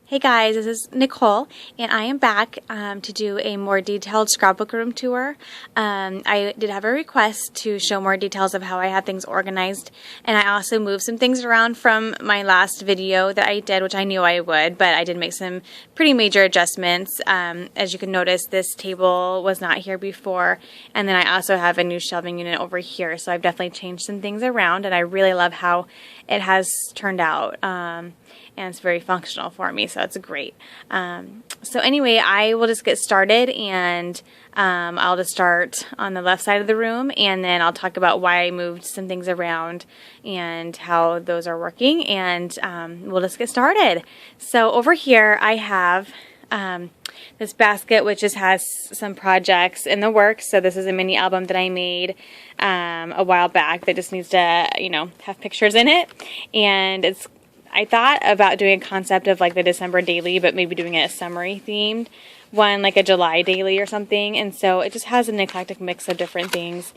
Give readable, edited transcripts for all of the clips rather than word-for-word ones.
Hey guys, this is Nicole, and I am back to do a more detailed scrapbook room tour. I did have a request to show more details of how I have things organized, and I also moved some things around from my last video that I did, which I knew I would, but I did make some pretty major adjustments. As you can notice, this table was not here before, and then I also have a new shelving unit over here, so I've definitely changed some things around, and I really love how it has turned out. And it's very functional for me, so it's great. So anyway, I will just get started, and I'll just start on the left side of the room, and then I'll talk about why I moved some things around and how those are working, and we'll just get started. So over here I have this basket, which just has some projects in the works. So this is a mini album that I made a while back that just needs to, have pictures in it, and I thought about doing a concept of like the December daily, but maybe doing it a summery themed one, like a July daily or something. And so it just has an eclectic mix of different things.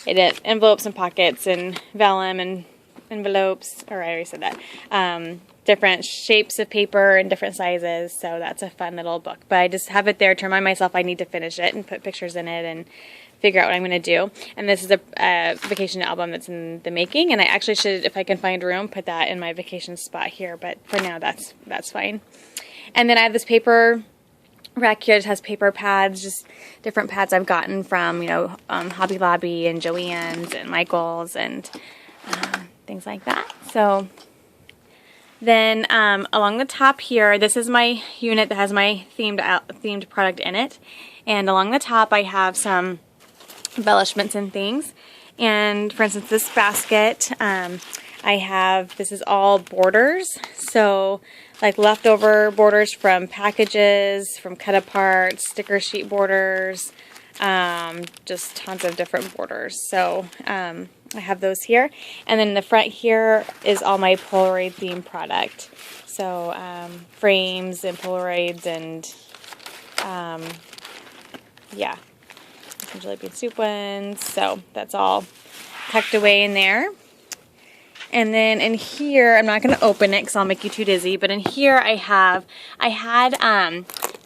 It envelopes and pockets and vellum and envelopes, or I already said that. Different shapes of paper and different sizes. So that's a fun little book. But I just have it there to remind myself I need to finish it and put pictures in it and figure out what I'm going to do. And this is a vacation album that's in the making, and I actually should, if I can find room, put that in my vacation spot here, but for now that's fine. And then I have this paper rack here that has paper pads, just different pads I've gotten from, Hobby Lobby and Joann's and Michael's and things like that. So then along the top here, this is my unit that has my themed product in it, and along the top I have some embellishments and things. And for instance, this basket, this is all borders, so like leftover borders from packages, from cut apart, sticker sheet borders, just tons of different borders. So I have those here. And then in the front here is all my Polaroid themed product. So frames and Polaroids and yeah. Some jelly bean soup ones, so that's all tucked away in there. And then in here, I'm not going to open it because I'll make you too dizzy, but in here I had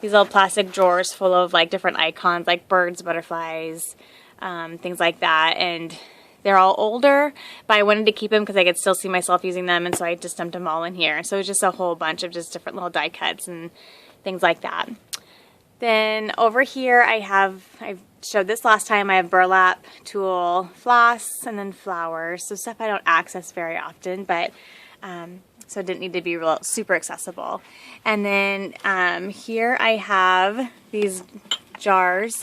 these little plastic drawers full of like different icons, like birds, butterflies, things like that, and they're all older, but I wanted to keep them because I could still see myself using them, and so I just dumped them all in here. So it's just a whole bunch of just different little die cuts and things like that. Then over here I've showed this last time, I have burlap, tulle, floss, and then flowers. So stuff I don't access very often, but so it didn't need to be super accessible. And then here I have these jars,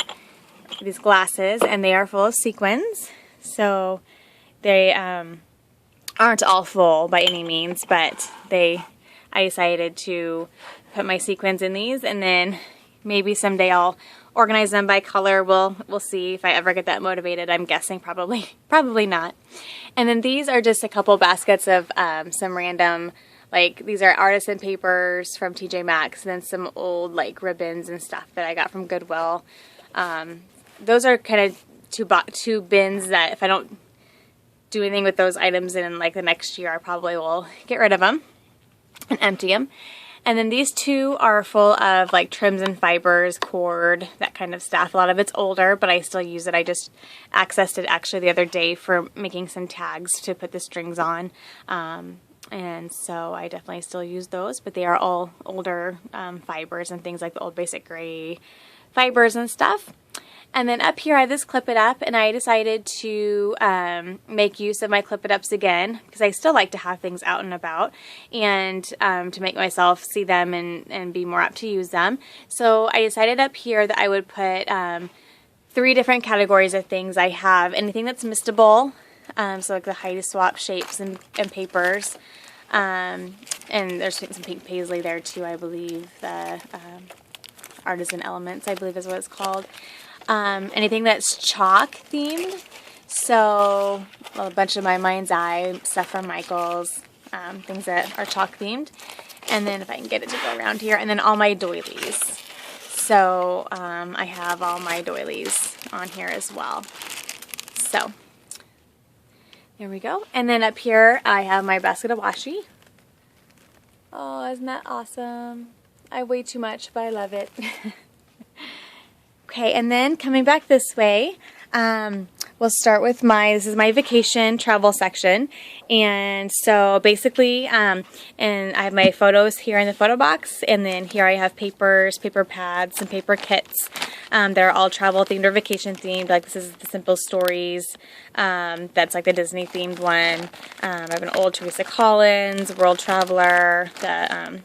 these glasses, and they are full of sequins. So they aren't all full by any means, but I decided to put my sequins in these, and then maybe someday I'll organize them by color. We'll see if I ever get that motivated. I'm guessing probably not. And then these are just a couple baskets of some random, like these are artisan papers from TJ Maxx, and then some old like ribbons and stuff that I got from Goodwill. Those are kind of two bins that if I don't do anything with those items in like the next year, I probably will get rid of them and empty them. And then these two are full of like trims and fibers, cord, that kind of stuff. A lot of it's older, but I still use it. I just accessed it actually the other day for making some tags to put the strings on. And so I definitely still use those, but they are all older fibers and things like the old basic gray fibers and stuff. And then up here I have this Clip It Up, and I decided to make use of my Clip It Ups again because I still like to have things out and about, and to make myself see them and be more apt to use them. So I decided up here that I would put 3 different categories of things. I have anything that's mistable, so like the Heidi Swap shapes and papers, and there's some pink paisley there too, I believe. The Artisan Elements, I believe is what it's called. Anything that's chalk themed, so a bunch of my Mind's Eye stuff from Michael's, things that are chalk themed, and then if I can get it to go around here, and then all my doilies. So I have all my doilies on here as well. So there we go. And then up here I have my basket of washi. Oh, isn't that awesome? I weigh too much, but I love it. Okay, and then coming back this way, we'll start with this is my vacation travel section. And so basically, and I have my photos here in the photo box, and then here I have papers, paper pads, and paper kits. They're all travel themed or vacation themed. Like this is the Simple Stories. That's like the Disney themed one. I have an old Teresa Collins, World Traveler, the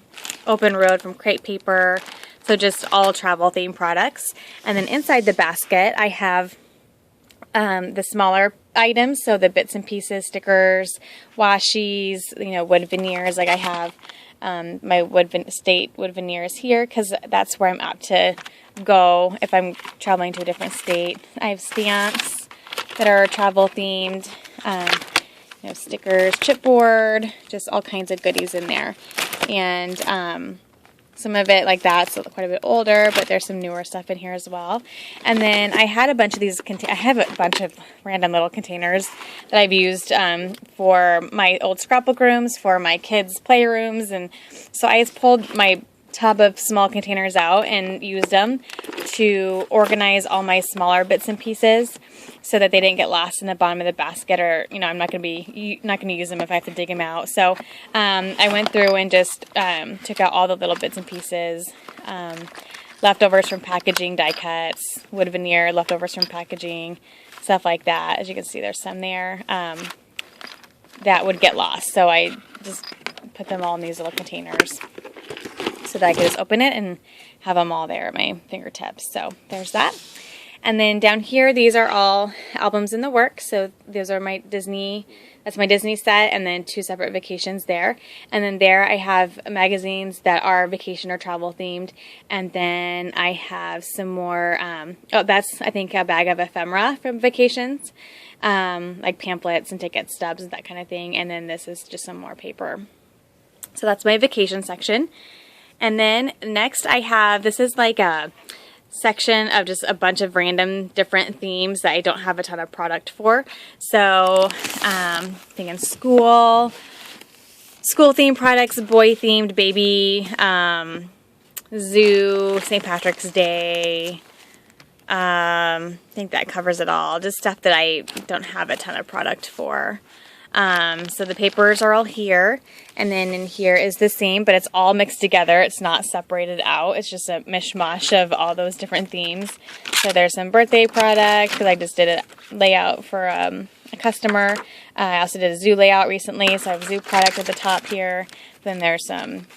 Open Road from Crepe Paper. So just all travel themed products. And then inside the basket, I have the smaller items, so the bits and pieces, stickers, washies, wood veneers. Like I have my state wood veneers here because that's where I'm apt to go if I'm traveling to a different state. I have stamps that are travel themed, stickers, chipboard, just all kinds of goodies in there. And some of it like that, so quite a bit older, but there's some newer stuff in here as well. And then I had a bunch of these, I have a bunch of random little containers that I've used for my old scrapbook rooms, for my kids' playrooms, and so I just pulled my tub of small containers out and used them to organize all my smaller bits and pieces so that they didn't get lost in the bottom of the basket, or I'm not going to use them if I have to dig them out. So I went through and just took out all the little bits and pieces, leftovers from packaging, die cuts, wood veneer, leftovers from packaging, stuff like that. As you can see, there's some there that would get lost. So I just put them all in these little containers so that I could just open it and have them all there at my fingertips. So there's that. And then down here, these are all albums in the works. So those are my Disney, that's my Disney set, and then 2 separate vacations there. And then there I have magazines that are vacation or travel themed. And then I have some more, that's I think a bag of ephemera from vacations, like pamphlets and ticket stubs and that kind of thing. And then this is just some more paper. So that's my vacation section. And then next I have, this is like a section of just a bunch of random different themes that I don't have a ton of product for. So thinking school themed products, boy themed, baby, zoo, St. Patrick's Day. I think that covers it all. Just stuff that I don't have a ton of product for. So the papers are all here, and then in here is the same, but it's all mixed together. It's not separated out. It's just a mishmash of all those different themes. So there's some birthday products, because I just did a layout for a customer. I also did a zoo layout recently, so I have zoo product at the top here. Then there's some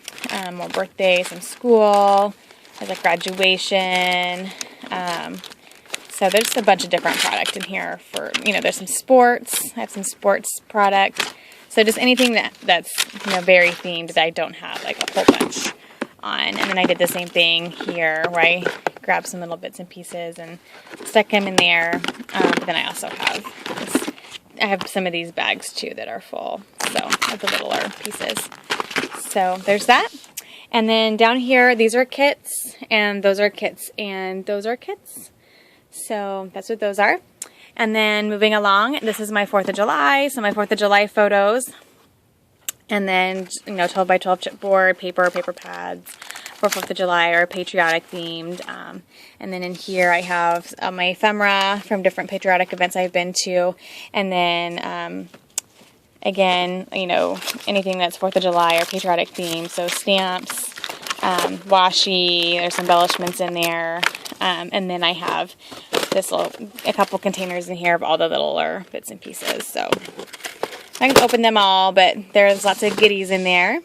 more birthday, some school, there's like graduation. So there's a bunch of different product in here for, there's some sports. I have some sports product. So just anything that's very themed that I don't have like a whole bunch on. And then I did the same thing here where I grabbed some little bits and pieces and stuck them in there. But then I also have some of these bags too that are full. So of the littler pieces. So there's that. And then down here, these are kits, and those are kits, and those are kits. So that's what those are. And then moving along, this is my 4th of July. So my 4th of July photos. And then, 12 by 12 chipboard, paper pads for 4th of July or patriotic themed. And then in here I have my ephemera from different patriotic events I've been to. And then, again, anything that's 4th of July or patriotic themed. So stamps, washi, there's embellishments in there. And then I have a couple containers in here of all the littler bits and pieces. So I can open them all, but there's lots of goodies in there.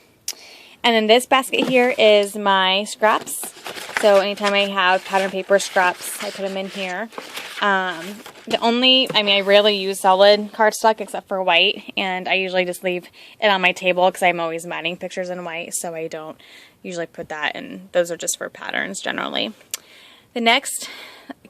And then this basket here is my scraps. So anytime I have pattern paper scraps, I put them in here. I rarely use solid cardstock except for white, and I usually just leave it on my table because I'm always matting pictures in white, so I don't usually put that in. Those are just for patterns generally. The next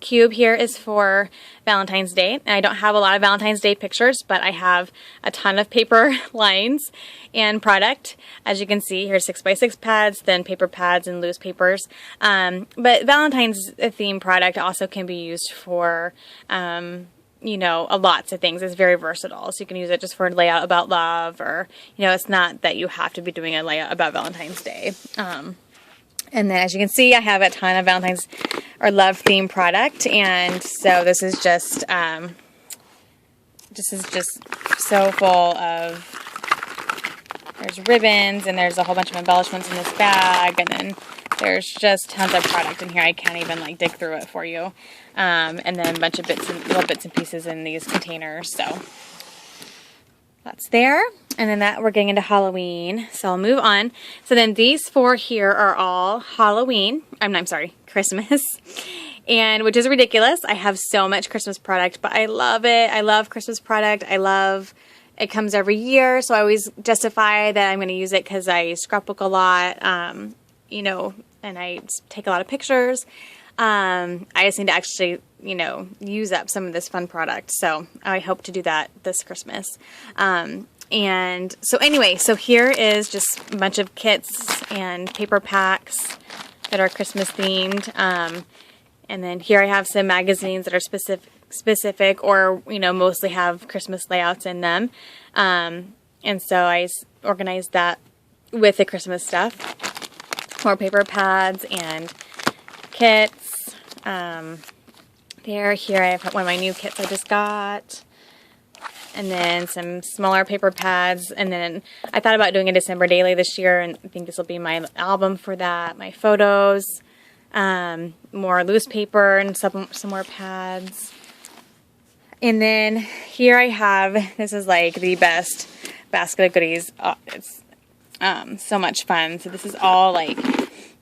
cube here is for Valentine's Day. And I don't have a lot of Valentine's Day pictures, but I have a ton of paper lines and product. As you can see, here's 6x6 pads, then paper pads and loose papers. But Valentine's theme product also can be used for, lots of things. It's very versatile. So you can use it just for a layout about love, or, it's not that you have to be doing a layout about Valentine's Day. And then as you can see, I have a ton of Valentine's or love theme product. And so this is just so full of, there's ribbons and there's a whole bunch of embellishments in this bag. And then there's just tons of product in here. I can't even like dig through it for you. And then a bunch of little bits and pieces in these containers. So that's there. And then that we're getting into Halloween. So I'll move on. So then these 4 here are all Halloween. I'm sorry, Christmas. And which is ridiculous. I have so much Christmas product, but I love it. I love Christmas product. It comes every year. So I always justify that I'm going to use it because I scrapbook a lot, you know, and I take a lot of pictures. I just need to actually, you know, use up some of this fun product. So I hope to do that this Christmas. And so anyway, so here is just a bunch of kits and paper packs that are Christmas themed. And then here I have some magazines that are specific or, you know, mostly have Christmas layouts in them. And so I organized that with the Christmas stuff. More paper pads and kits. Here I have one of my new kits I just got. And then some smaller paper pads. And then I thought about doing a December daily this year, and I think this will be my album for that. My photos, more loose paper, and some more pads. And then here I have, this is like the best basket of goodies. Oh, it's so much fun. So this is all like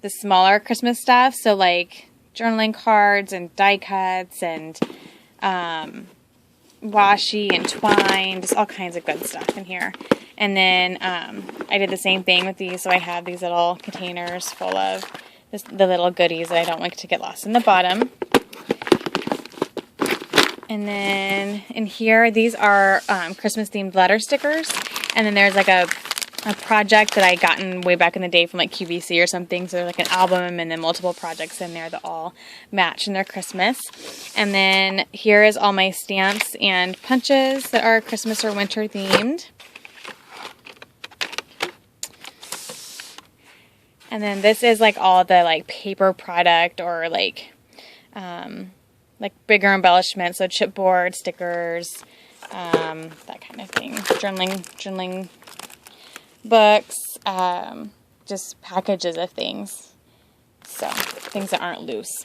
the smaller Christmas stuff. So like journaling cards and die cuts and washi and twine, just all kinds of good stuff in here. And then I did the same thing with these. So I have these little containers full of the little goodies that I don't like to get lost in the bottom. And then in here, these are Christmas themed letter stickers. And then there's like a project that I gotten way back in the day from like QVC or something. So there's like an album and then multiple projects in there that all match in their Christmas. And then here is all my stamps and punches that are Christmas or winter themed. And then this is like all the like paper product or like bigger embellishments. So chipboard, stickers, that kind of thing. Journaling books, just packages of things. So things that aren't loose.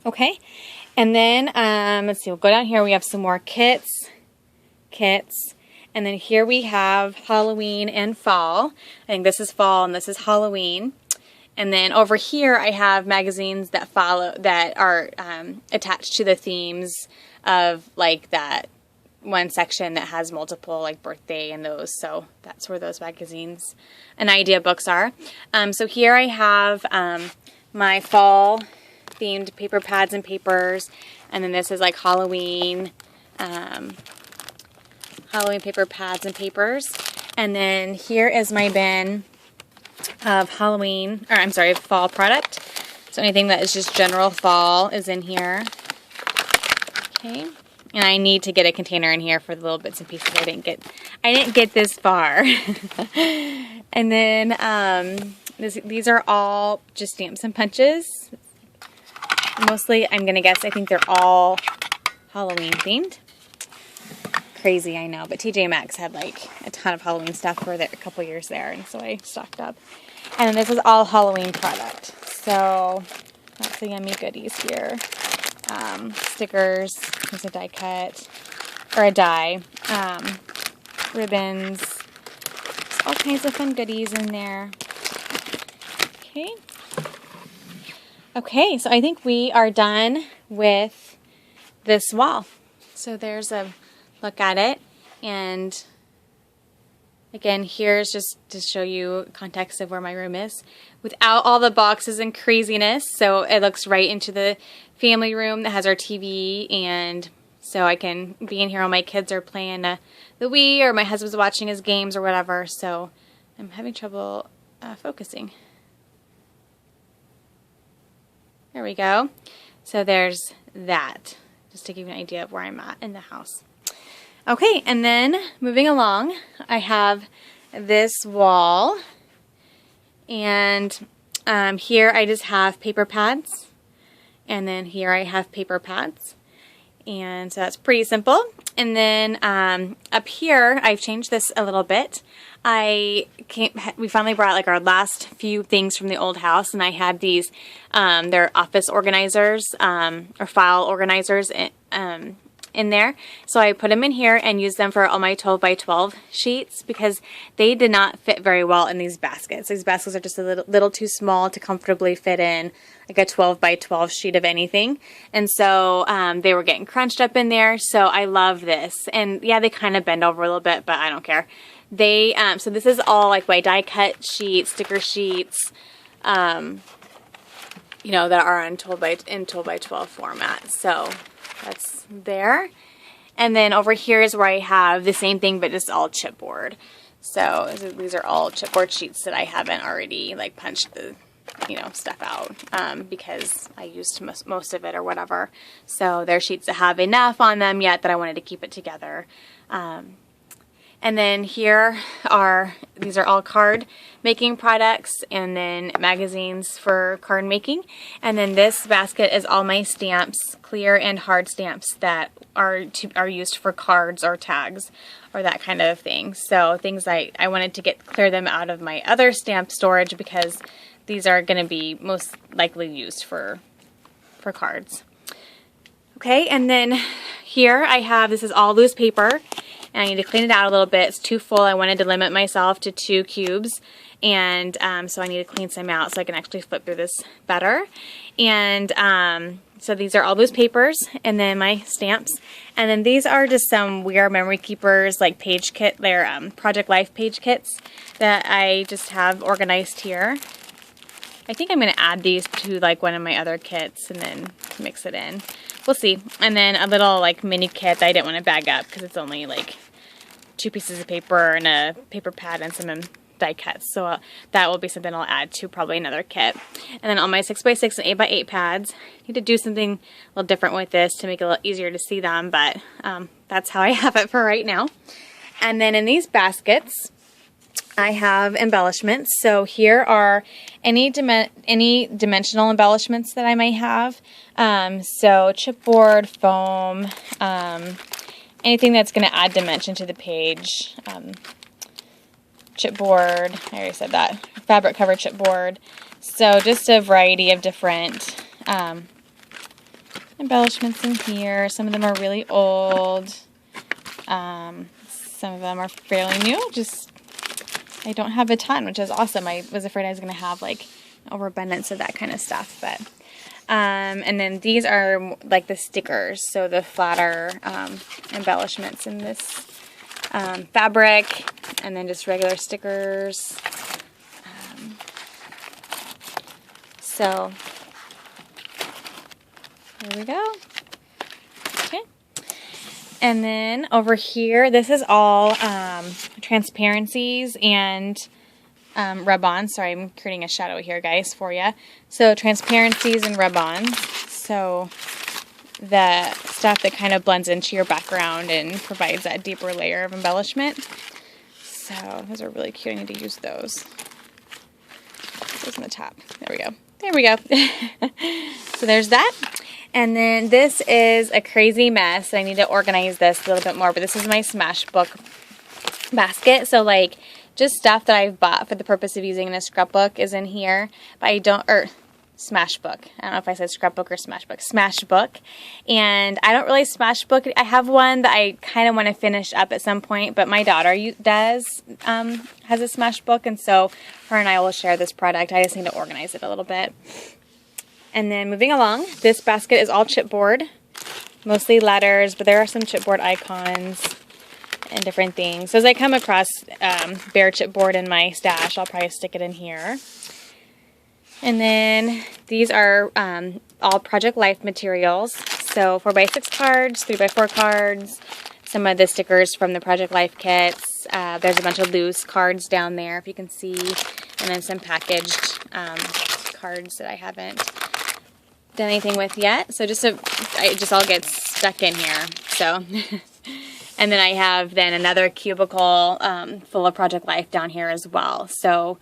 Okay. And then, let's see, we'll go down here. We have some more kits. And then here we have Halloween and fall. I think this is fall and this is Halloween. And then over here I have magazines that are attached to the themes of like that one section that has multiple like birthday and those. So that's where those magazines and idea books are. So here I have my fall themed paper pads and papers. And then this is like Halloween paper pads and papers. And then here is my bin of fall product. So anything that is just general fall is in here. Okay. And I need to get a container in here for the little bits and pieces I didn't get this far. And then these are all just stamps and punches. Mostly, I'm going to guess, I think they're all Halloween themed. Crazy, I know, but TJ Maxx had like a ton of Halloween stuff for a couple years there, and so I stocked up. And then this is all Halloween product. So lots of yummy goodies here. Stickers, there's a die cut, or a die, ribbons, there's all kinds of fun goodies in there. Okay, so I think we are done with this wall. So there's a look at it, and again, here's just to show you context of where my room is without all the boxes and craziness. So it looks right into the family room that has our TV, and so I can be in here while my kids are playing the Wii, or my husband's watching his games or whatever. So I'm having trouble focusing. There we go. So there's that, just to give you an idea of where I'm at in the house. Okay, and then moving along, I have this wall, and Here I just have paper pads, and then here I have paper pads, and so that's pretty simple. And then up here I've changed this a little bit. We finally brought like our last few things from the old house, and I had these they're office organizers or file organizers in there. So I put them in here and used them for all my 12 by 12 sheets because they did not fit very well in these baskets. These baskets are just a little too small to comfortably fit in like a 12 by 12 sheet of anything. And so they were getting crunched up in there. So I love this. And yeah, they kind of bend over a little bit, but I don't care. They so this is all like my die cut sheets, sticker sheets, you know, that are in 12 by 12 format. So that's there. And then over here is where I have the same thing, but just all chipboard. So these are all chipboard sheets that I haven't already like punched the, you know, stuff out because I used most of it or whatever. So they're sheets that have enough on them yet that I wanted to keep it together. And then here these are all card making products and then magazines for card making. And then this basket is all my stamps, clear and hard stamps that are used for cards or tags or that kind of thing. So things I wanted to clear them out of my other stamp storage because these are going to be most likely used for cards. Okay, and then here I have, this is all loose paper. And I need to clean it out a little bit. It's too full. I wanted to limit myself to 2 cubes. And so I need to clean some out so I can actually flip through this better. And so these are all loose papers and then my stamps. And then these are just some We Are Memory Keepers like page kit. They're Project Life page kits that I just have organized here. I think I'm going to add these to like one of my other kits and then mix it in. We'll see. And then a little like mini kit that I didn't want to bag up because it's only like 2 pieces of paper and a paper pad and some die cuts. So that will be something I'll add to probably another kit. And then all my 6x6 and 8x8 pads. I need to do something a little different with this to make it a little easier to see them, but that's how I have it for right now. And then in these baskets, I have embellishments. So here are any dimensional embellishments that I might have. So chipboard, foam, anything that's going to add dimension to the page. Chipboard, I already said that. Fabric cover chipboard. So just a variety of different embellishments in here. Some of them are really old. Some of them are fairly new. I don't have a ton, which is awesome. I was afraid I was going to have like overabundance of that kind of stuff, but and then these are like the stickers, so the flatter embellishments in this fabric, and then just regular stickers. So there we go. Okay. And then over here, this is all transparencies and rub-ons. Sorry, I'm creating a shadow here, guys, for you. So transparencies and rub-ons. So the stuff that kind of blends into your background and provides that deeper layer of embellishment. So those are really cute. I need to use those. Those on the top. There we go. There we go. So there's that. And then this is a crazy mess. I need to organize this a little bit more, but this is my Scrapbook basket. So like just stuff that I've bought for the purpose of using in a scrapbook is in here, but I don't, or Smashbook. I don't know if I said scrapbook or Smashbook. Smashbook. And I don't really Smashbook. I have one that I kind of want to finish up at some point, but my daughter has a Smashbook, and so her and I will share this product. I just need to organize it a little bit. And then moving along, this basket is all chipboard, mostly letters, but there are some chipboard icons and different things. So as I come across bare chipboard in my stash, I'll probably stick it in here. And then these are all Project Life materials. So 4x6 cards, 3x4 cards, some of the stickers from the Project Life kits. There's a bunch of loose cards down there, if you can see, and then some packaged cards that I haven't done anything with yet. So it just all gets stuck in here. So, and then I have another cubicle full of Project Life down here as well. So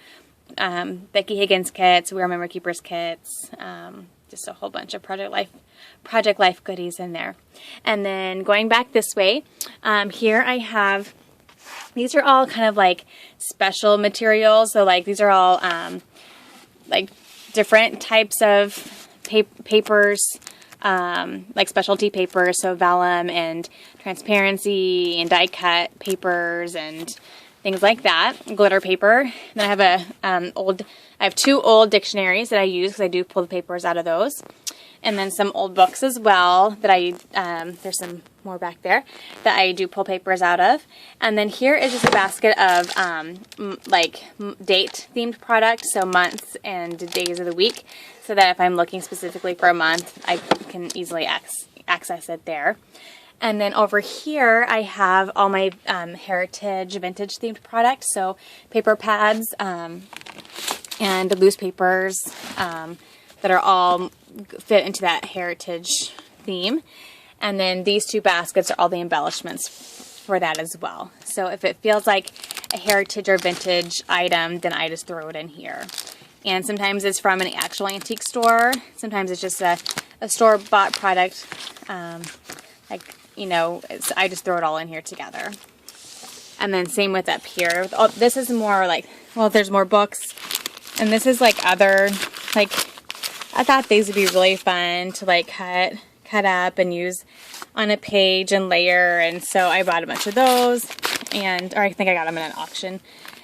Becky Higgins kits, We Are Memory Keepers kits, just a whole bunch of Project Life goodies in there. And then going back this way, here I have, these are all kind of like special materials. So like these are all like different types of papers, like specialty papers, so vellum and transparency and die cut papers and things like that, glitter paper. Then I have I have 2 old dictionaries that I use because I do pull the papers out of those. And then some old books as well that there's some more back there that I do pull papers out of. And then here is just a basket of like date themed products, so months and days of the week, so that if I'm looking specifically for a month, I can easily access it there. And then over here, I have all my heritage, vintage themed products. So paper pads and loose papers that are all fit into that heritage theme. And then these 2 baskets are all the embellishments for that as well. So if it feels like a heritage or vintage item, then I just throw it in here. And sometimes it's from an actual antique store. Sometimes it's just a store-bought product. Like, you know, I just throw it all in here together. And then same with up here. Oh, this is more like, well, there's more books. And this is like other, like, I thought these would be really fun to like cut up and use on a page and layer. And so I bought a bunch of those, or I think I got them in an auction.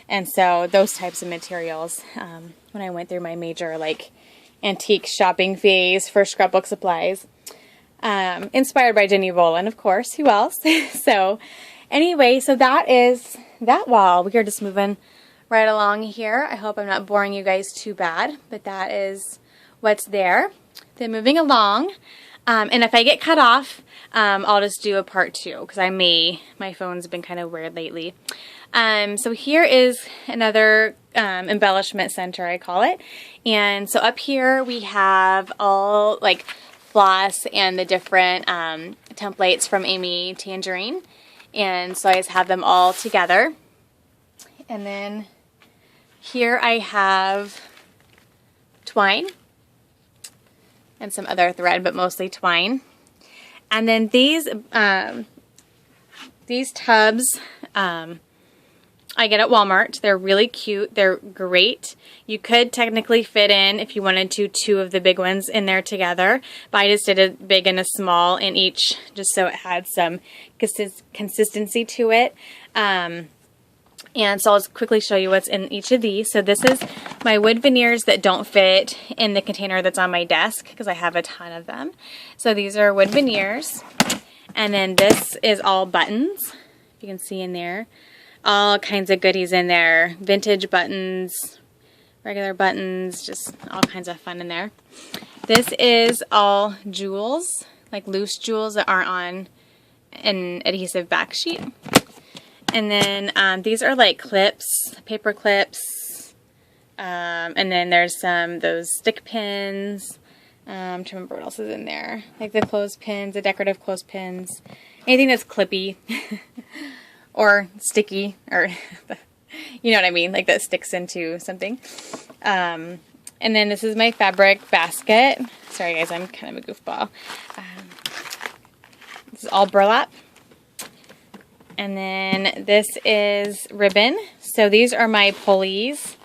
And so those types of materials, when I went through my major like antique shopping phase for scrapbook supplies, inspired by Jenny Volan, of course. Who else? So anyway, so that is that wall. We are just moving right along here. I hope I'm not boring you guys too bad, but that is what's there. Then moving along, and if I get cut off, I'll just do a part 2 because my phone's been kind of weird lately. So here is another embellishment center, I call it. And so up here we have all like floss and the different templates from Amy Tangerine. And so I just have them all together. And then here I have twine and some other thread, but mostly twine. And then these tubs I get at Walmart. They're really cute. They're great. You could technically fit in, if you wanted to, 2 of the big ones in there together. But I just did a big and a small in each, just so it had some consistency to it. And so I'll just quickly show you what's in each of these. So this is my wood veneers that don't fit in the container that's on my desk because I have a ton of them. So these are wood veneers. And then this is all buttons. You can see in there. All kinds of goodies in there. Vintage buttons, regular buttons, just all kinds of fun in there. This is all jewels, like loose jewels that aren't on an adhesive back sheet. And then these are like clips, paper clips. And then there's those stick pins. I'm trying to remember what else is in there. Like the clothespins, the decorative clothespins. Anything that's clippy. Or sticky, or you know what I mean, like that sticks into something. And then this is my fabric basket. Sorry guys, I'm kind of a goofball. This is all burlap. And then this is ribbon. So these are my pulleys.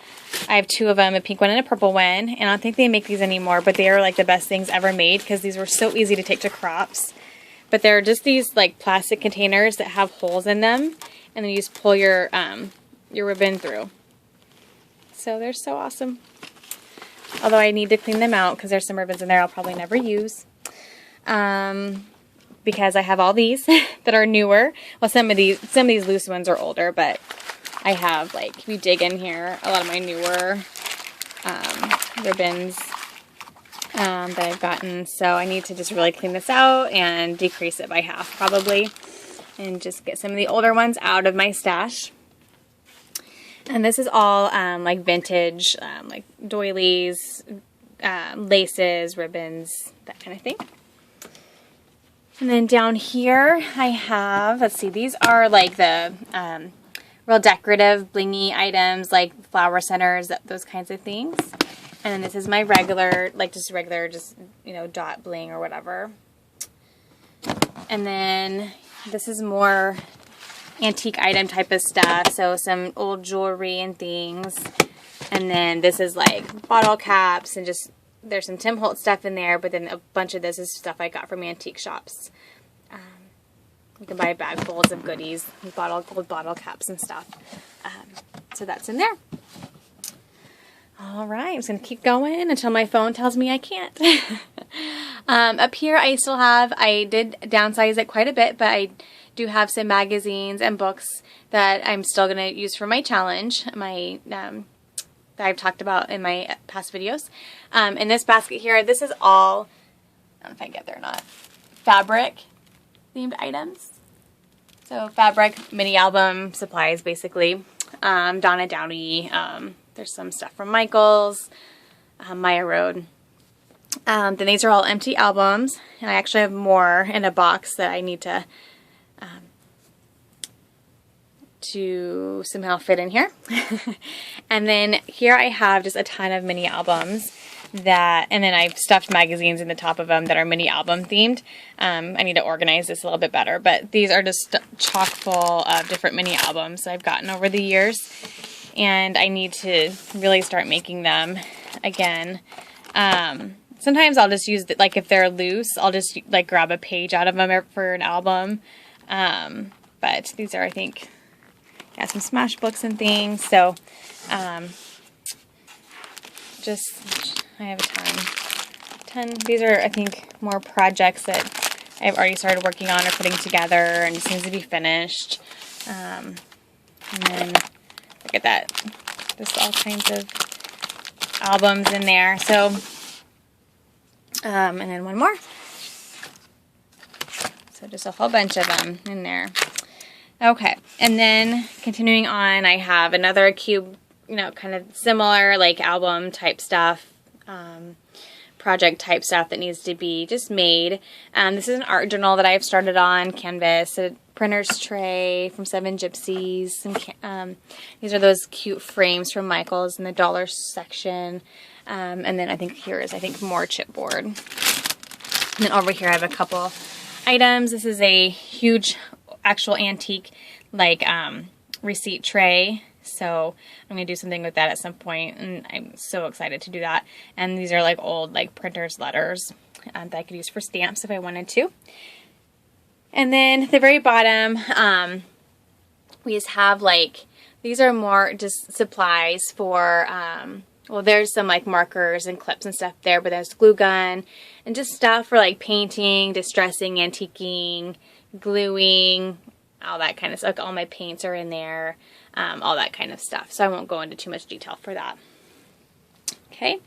I have 2 of them, a pink one and a purple one. And I don't think they make these anymore, but they are like the best things ever made because these were so easy to take to crops. But they're just these like plastic containers that have holes in them, and then you just pull your ribbon through. So they're so awesome. Although I need to clean them out because there's some ribbons in there I'll probably never use. Because I have all these that are newer. Well, some of these loose ones are older, but I have, like, if you dig in here, a lot of my newer ribbons that I've gotten. So I need to just really clean this out and decrease it by half probably, and just get some of the older ones out of my stash. And this is all like vintage, like doilies, laces, ribbons, that kind of thing. And then down here I have, let's see, these are like the real decorative, blingy items like flower centers, those kinds of things. And then this is my regular, just, you know, dot bling or whatever. And then this is more antique item type of stuff. So some old jewelry and things. And then this is like bottle caps and just, there's some Tim Holtz stuff in there, but then a bunch of this is stuff I got from antique shops. You can buy bagfuls of goodies, gold bottle caps and stuff. So that's in there. All right, I'm just going to keep going until my phone tells me I can't. Up here I did downsize it quite a bit, but I do have some magazines and books that I'm still going to use for my challenge, that I've talked about in my past videos. In this basket here, this is all, I don't know if I can get there or not, fabric themed items. So fabric mini album supplies, basically. Donna Downey. There's some stuff from Michaels, Maya Road. Then these are all empty albums, and I actually have more in a box that I need to somehow fit in here. And then here I have just a ton of mini albums and then I've stuffed magazines in the top of them that are mini album themed. I need to organize this a little bit better, but these are just chock full of different mini albums I've gotten over the years, and I need to really start making them again. Sometimes I'll just use, like if they're loose, I'll just like grab a page out of them for an album. But these are, I think, got some smash books and things. So, I have a ton. These are, I think, more projects that I've already started working on or putting together and just needs to be finished. And then, look at that. Just all kinds of albums in there. So, and then one more. So just a whole bunch of them in there. Okay, and then continuing on, I have another cube, you know, kind of similar, like album type stuff, project type stuff that needs to be just made. This is an art journal that I've started on canvas, a printer's tray from Seven Gypsies. These are those cute frames from Michaels in the dollar section. And then I think here is, more chipboard. And then over here I have a couple items. This is a huge actual antique, like, receipt tray. So I'm going to do something with that at some point, and I'm so excited to do that. And these are like old, like, printer's letters that I could use for stamps if I wanted to. And then at the very bottom, we just have, like, these are more just supplies for, well, there's some, like, markers and clips and stuff there, but there's glue gun and just stuff for, like, painting, distressing, antiquing, gluing, all that kind of stuff. Like, all my paints are in there, all that kind of stuff. So I won't go into too much detail for that. Okay,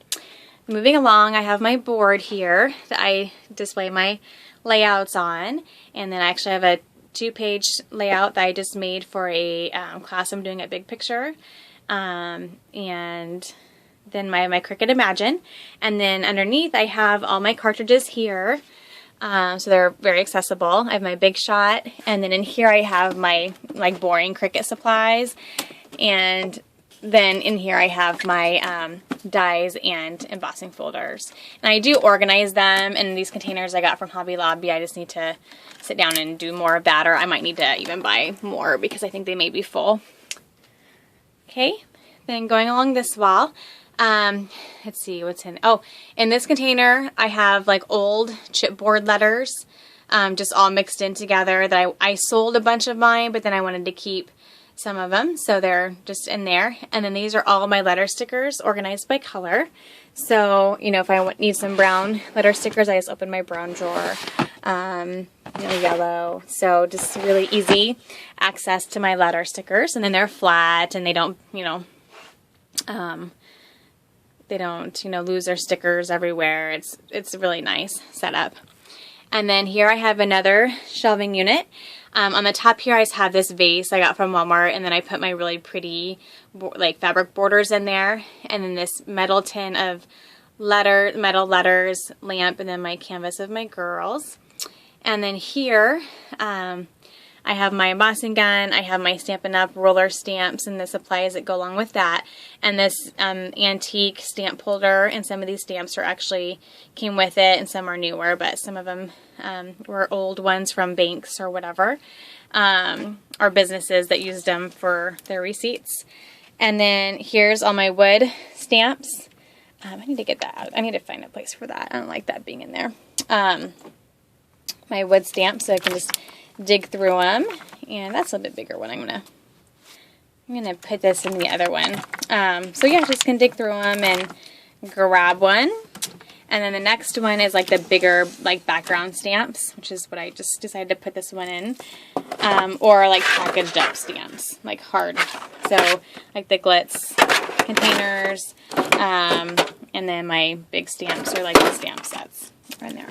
moving along, I have my board here that I display my layouts on, and then I actually have a 2-page layout that I just made for a class I'm doing at Big Picture, and then my Cricut Imagine, and then underneath I have all my cartridges here. So they're very accessible. I have my Big Shot, and then in here I have my, like, boring Cricut supplies, and then in here I have my dies and embossing folders. And I do organize them in these containers I got from Hobby Lobby. I just need to sit down and do more of that, or I might need to even buy more because I think they may be full. Okay, then going along this wall, let's see what's in. Oh, in this container I have, like, old chipboard letters, just all mixed in together that I sold a bunch of mine, but then I wanted to keep some of them, so they're just in there. And then these are all my letter stickers organized by color. So, you know, if I need some brown letter stickers, I just open my brown drawer, yellow. So just really easy access to my letter stickers, and then they're flat and they don't, lose their stickers everywhere. It's a really nice setup. And then here I have another shelving unit. On the top here I just have this vase I got from Walmart, and then I put my really pretty, like, fabric borders in there, and then this metal tin of metal letters, lamp, and then my canvas of my girls. And then here I I have my embossing gun, I have my Stampin' Up! Roller stamps and the supplies that go along with that, and this antique stamp holder, and some of these stamps are actually came with it and some are newer, but some of them were old ones from banks or whatever, or businesses that used them for their receipts. And then here's all my wood stamps. I need to get that out. I need to find a place for that. I don't like that being in there. My wood stamps, so I can just dig through them. And that's a bit bigger one. I'm gonna put this in the other one. So yeah, just can dig through them and grab one. And then the next one is like the bigger like background stamps, which is what I just decided to put this one in. Or like packaged up stamps, like hard. So like the glitz containers. And then my big stamps are like the stamp sets right there.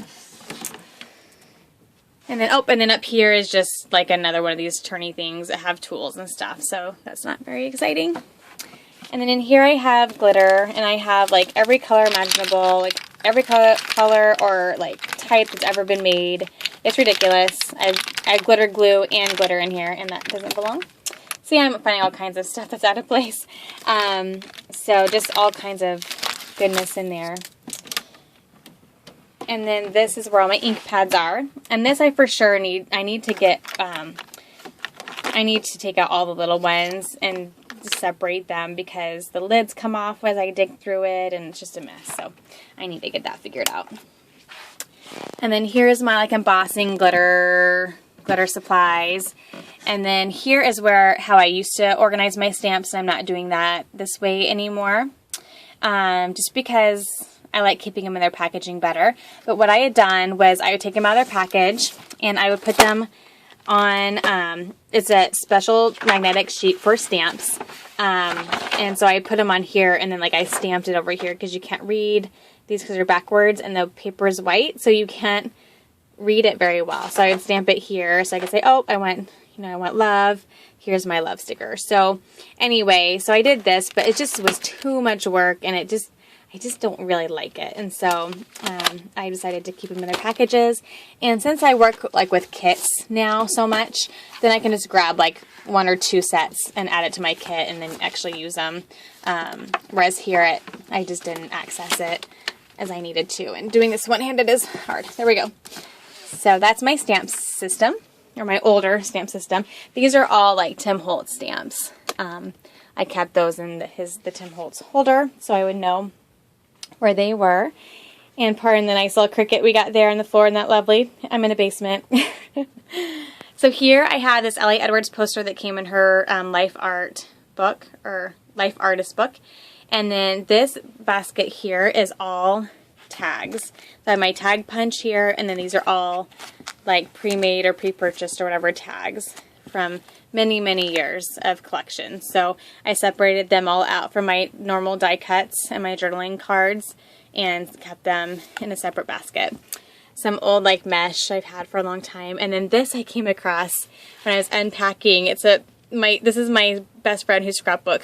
And then, and then up here is just like another one of these turny things that have tools and stuff, so that's not very exciting. And then in here I have glitter, and I have like every color imaginable, like every color or like type that's ever been made. It's ridiculous. I have glitter glue and glitter in here, and that doesn't belong. So yeah, I'm finding all kinds of stuff that's out of place. So just all kinds of goodness in there. And then this is where all my ink pads are. And this I for sure need. I need to get, I need to take out all the little ones and separate them because the lids come off as I dig through it and it's just a mess. So I need to get that figured out. And then here's my like embossing glitter supplies. And then here is how I used to organize my stamps. I'm not doing that this way anymore. Just because I like keeping them in their packaging better. But what I had done was I would take them out of their package and I would put them on, it's a special magnetic sheet for stamps. And so I put them on here and then like I stamped it over here because you can't read these because they're backwards and the paper is white, so you can't read it very well. So I would stamp it here so I could say, oh, I want love. Here's my love sticker. So anyway, so I did this, but it just was too much work and I just don't really like it. And so I decided to keep them in their packages. And since I work like with kits now so much, then I can just grab like 1 or 2 sets and add it to my kit and then actually use them. Whereas here I just didn't access it as I needed to. And doing this one-handed is hard. There we go. So that's my stamp system, or my older stamp system. These are all like Tim Holtz stamps. I kept those in the Tim Holtz holder so I would know where they were. And pardon the nice little cricket we got there on the floor, and that lovely. I'm in a basement. So here I have this Ellie Edwards poster that came in her life art book, or life artist book. And then this basket here is all tags. So I have my tag punch here, and then these are all like pre-made or pre-purchased or whatever tags from many, many years of collection. So I separated them all out from my normal die cuts and my journaling cards and kept them in a separate basket. Some old like mesh I've had for a long time. And then this I came across when I was unpacking. This is my best friend who's Scrapbook